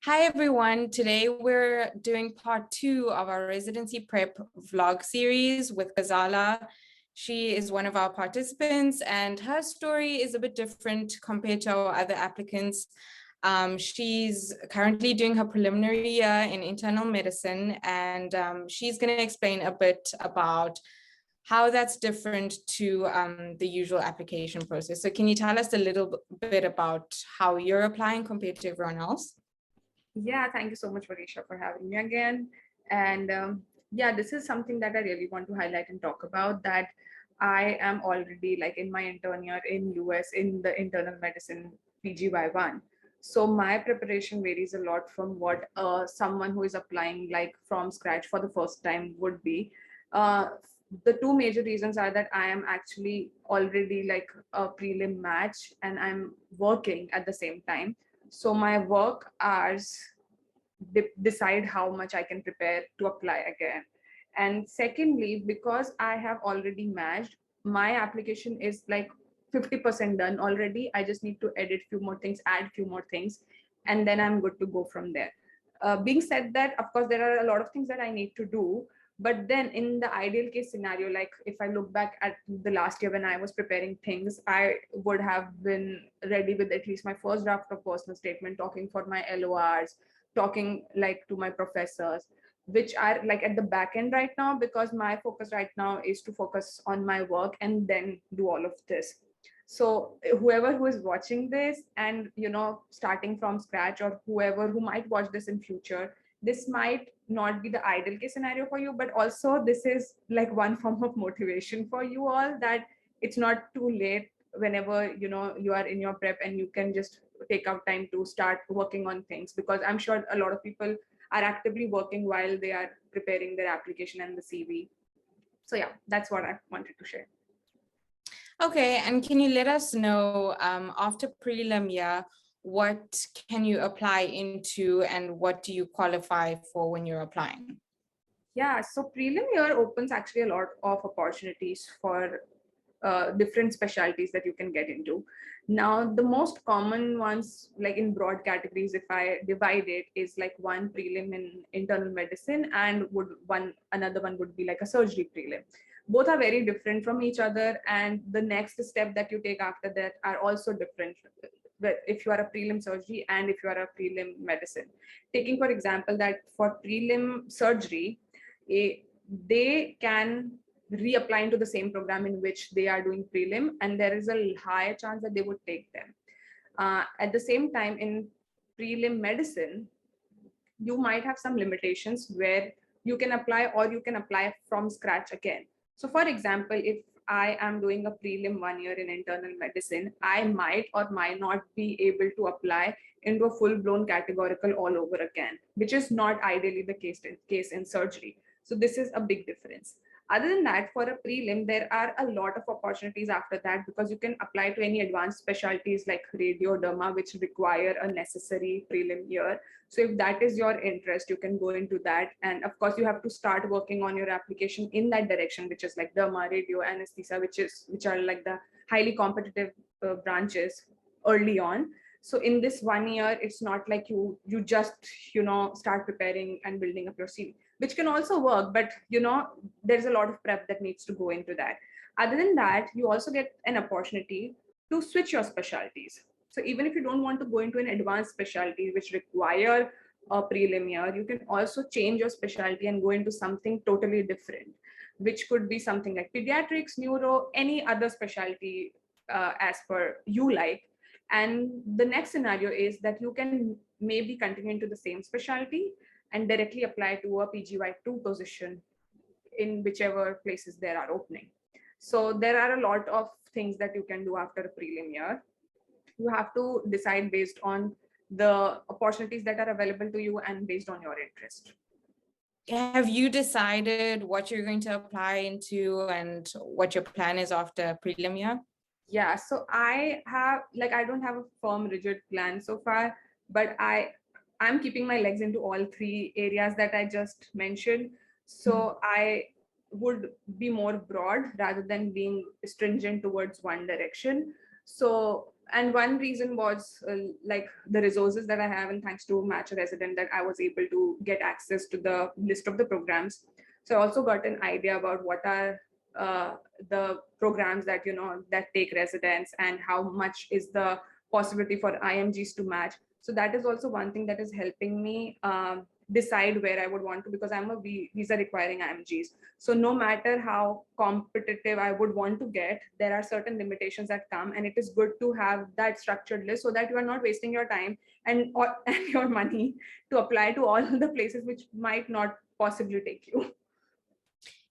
Hi everyone, today we're doing part 2 of our residency prep vlog series with Gazala. She is one of our participants and her story is a bit different compared to our other applicants. She's currently doing her preliminary year in internal medicine, and she's going to explain a bit about how that's different to the usual application process. So can you tell us a little bit about how you're applying compared to everyone else? Yeah, thank you so much, Varisha, for having me again. And yeah, this is something that I really want to highlight and talk about, that I am already like in my intern year in US in the internal medicine PGY1. So my preparation varies a lot from what someone who is applying like from scratch for the first time would be. Uh, the two major reasons are that I am actually already like a prelim match and I'm working at the same time, so my work hours decide how much I can prepare to apply again. And secondly, because I have already matched, my application is like 50% done already. I just need to edit few more things, add few more things, and then I'm good to go from there. Being said that, of course, there are a lot of things that I need to do. But then in the ideal case scenario, like if I look back at the last year when I was preparing things, I would have been ready with at least my first draft of personal statement, talking for my LORs, talking like to my professors, which are like at the back end right now, because my focus right now is to focus on my work and then do all of this. So whoever who is watching this and starting from scratch, or whoever who might watch this in future, this might not be the ideal case scenario for you, but also this is like one form of motivation for you all, that it's not too late whenever you are in your prep, and you can just take out time to start working on things, because I'm sure a lot of people are actively working while they are preparing their application and the CV. So yeah, that's what I wanted to share. Okay, and can you let us know after prelim year, what can you apply into and what do you qualify for when you're applying? Yeah, so prelim year opens actually a lot of opportunities for different specialties that you can get into. Now, the most common ones, like in broad categories, if I divide it, is like one prelim in internal medicine, and would one another one would be like a surgery prelim. Both are very different from each other, and the next step that you take after that are also different. But if you are a prelim surgery and if you are a prelim medicine, taking for example that for prelim surgery, they can reapply into the same program in which they are doing prelim, and there is a higher chance that they would take them. At the same time, in prelim medicine, you might have some limitations where you can apply or you can apply from scratch again. So for example, if I am doing a prelim 1 year in internal medicine, I might or might not be able to apply into a full-blown categorical all over again, which is not ideally the case in surgery. So this is a big difference. Other than that, for a prelim, there are a lot of opportunities after that, because you can apply to any advanced specialties like radioderma, which require a necessary prelim year. So if that is your interest, you can go into that. And of course, you have to start working on your application in that direction, which is like derma, radio, anesthesia, which are like the highly competitive branches early on. So in this 1 year, it's not like you just start preparing and building up your CV, which can also work, but there's a lot of prep that needs to go into that. Other than that, you also get an opportunity to switch your specialties. So even if you don't want to go into an advanced specialty which require a prelim year, you can also change your specialty and go into something totally different, which could be something like pediatrics, neuro, any other specialty as per you like. And the next scenario is that you can maybe continue into the same specialty and directly apply to a PGY2 position in whichever places there are opening. So there are a lot of things that you can do after a prelim year. You have to decide based on the opportunities that are available to you and based on your interest. Have you decided what you're going to apply into and what your plan is after prelim year? Yeah, so I don't have a firm rigid plan so far, but I'm keeping my legs into all three areas that I just mentioned. So I would be more broad rather than being stringent towards one direction. So and one reason was like the resources that I have, and thanks to Match a Resident, that I was able to get access to the list of the programs. So I also got an idea about what are uh, the programs that that take residents, and how much is the possibility for IMGs to match. So that is also one thing that is helping me decide where I would want to, because I'm a visa requiring IMGs. So no matter how competitive I would want to get, there are certain limitations that come, and it is good to have that structured list so that you are not wasting your time and your money to apply to all the places which might not possibly take you.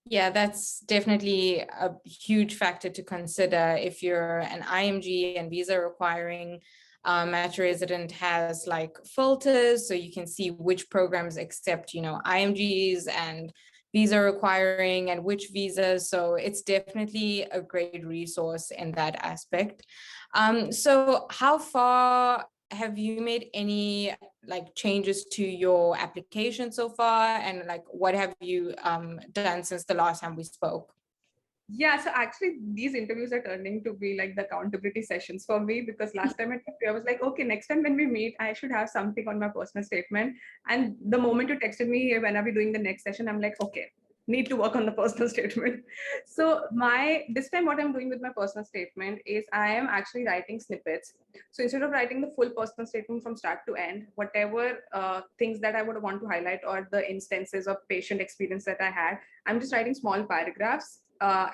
Yeah, that's definitely a huge factor to consider. If you're an IMG and visa requiring, Match a Resident has like filters, so you can see which programs accept, IMGs and visa requiring and which visas. So it's definitely a great resource in that aspect. So how far have you made any like changes to your application so far, and like what have you done since the last time we spoke? Yeah, so actually these interviews are turning to be like the accountability sessions for me, because last time I was like, okay, next time when we meet, I should have something on my personal statement. And the moment you texted me, "Hey, when are we doing the next session?" I'm like, okay, need to work on the personal statement. So this time what I'm doing with my personal statement is I am actually writing snippets. So instead of writing the full personal statement from start to end, whatever things that I would want to highlight, or the instances of patient experience that I had, I'm just writing small paragraphs,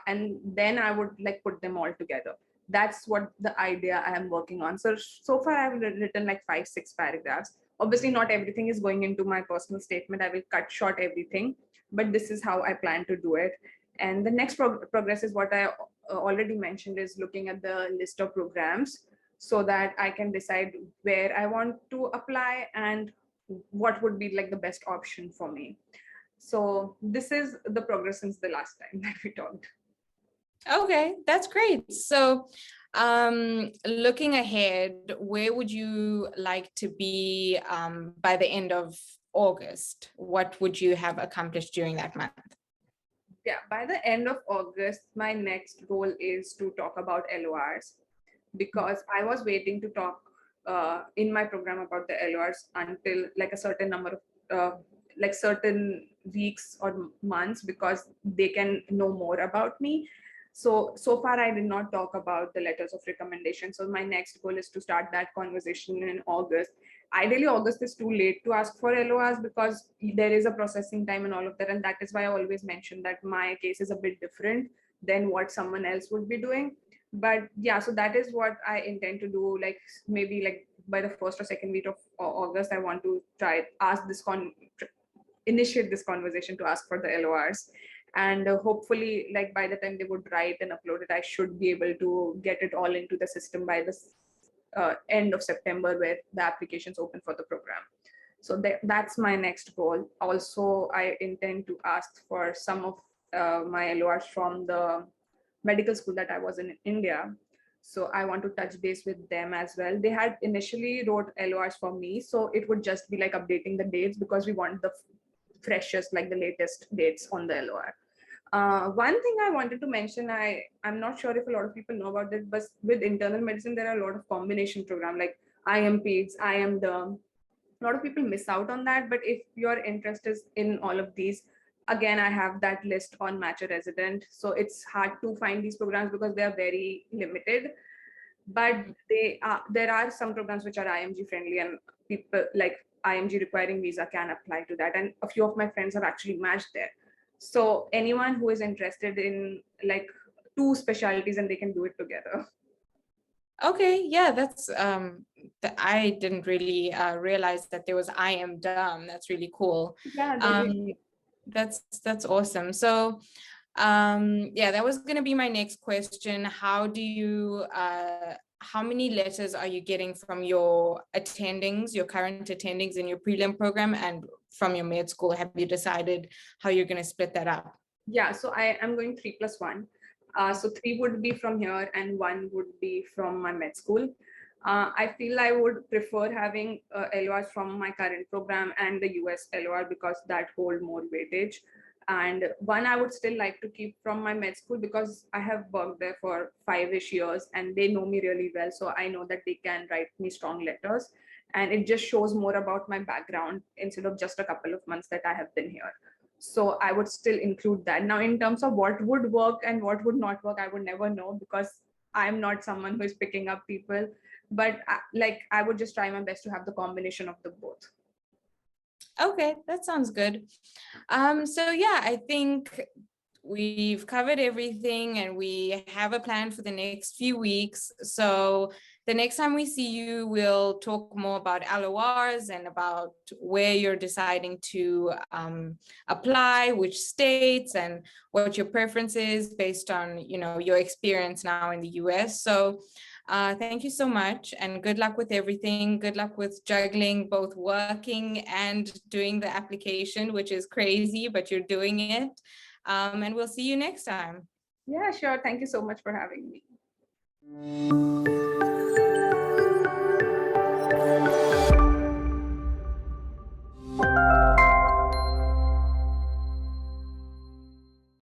and then I would like put them all together. That's what the idea I am working on. So far I've written like 5-6 paragraphs. Obviously not everything is going into my personal statement. I will cut short everything, but this is how I plan to do it. And the next progress is what I already mentioned, is looking at the list of programs so that I can decide where I want to apply and what would be like the best option for me. So this is the progress since the last time that we talked. Okay, that's great. So looking ahead, where would you like to be by the end of August? What would you have accomplished during that month? Yeah, by the end of August, my next goal is to talk about LORs, because I was waiting to talk in my program about the LORs until like a certain number of like certain weeks or months, because they can know more about me. So far I did not talk about the letters of recommendation. So my next goal is to start that conversation in August. Ideally August is too late to ask for LORs, because there is a processing time and all of that, and that is why I always mention that my case is a bit different than what someone else would be doing. But yeah, so that is what I intend to do. Like maybe like by the first or second week of August, I want to try initiate this conversation to ask for the LORs. And hopefully like by the time they would write and upload it, I should be able to get it all into the system by the end of September, where the applications open for the program. So that's my next goal. Also, I intend to ask for some of my LORs from the medical school that I was in India. So I want to touch base with them as well. They had initially wrote LORs for me, so it would just be like updating the dates, because we want the freshest, like the latest dates on the LOR. One thing I wanted to mention, I'm not sure if a lot of people know about it, but with internal medicine, there are a lot of combination program like IMPs, IMDerm. A lot of people miss out on that, but if your interest is in all of these, again, I have that list on Match a Resident. So it's hard to find these programs because they are very limited, but there are some programs which are IMG friendly, and people like IMG requiring visa can apply to that, and a few of my friends have actually matched there. So anyone who is interested in like two specialties, and they can do it together. Okay, yeah, that's I didn't really realize that there was I am dumb. That's really cool. Yeah, That's awesome. So yeah, that was going to be my next question. How many letters are you getting from your attendings, your current attendings in your prelim program, and from your med school? Have you decided how you're going to split that up? Yeah, so I am going 3+1. So 3 would be from here and 1 would be from my med school. I feel I would prefer having LORs from my current program and the US LOR, because that hold more weightage. And one I would still like to keep from my med school, because I have worked there for 5-ish years and they know me really well. So I know that they can write me strong letters. And it just shows more about my background instead of just a couple of months that I have been here. So I would still include that. Now, in terms of what would work and what would not work, I would never know, because I'm not someone who is picking up people. But I would just try my best to have the combination of the both. Okay, that sounds good. So yeah, I think we've covered everything and we have a plan for the next few weeks. So the next time we see you, we'll talk more about LORs and about where you're deciding to apply, which states, and what your preference is based on, your experience now in the US. So thank you so much and good luck with everything. Good luck with juggling both working and doing the application, which is crazy, but you're doing it. And we'll see you next time. Yeah, sure. Thank you so much for having me.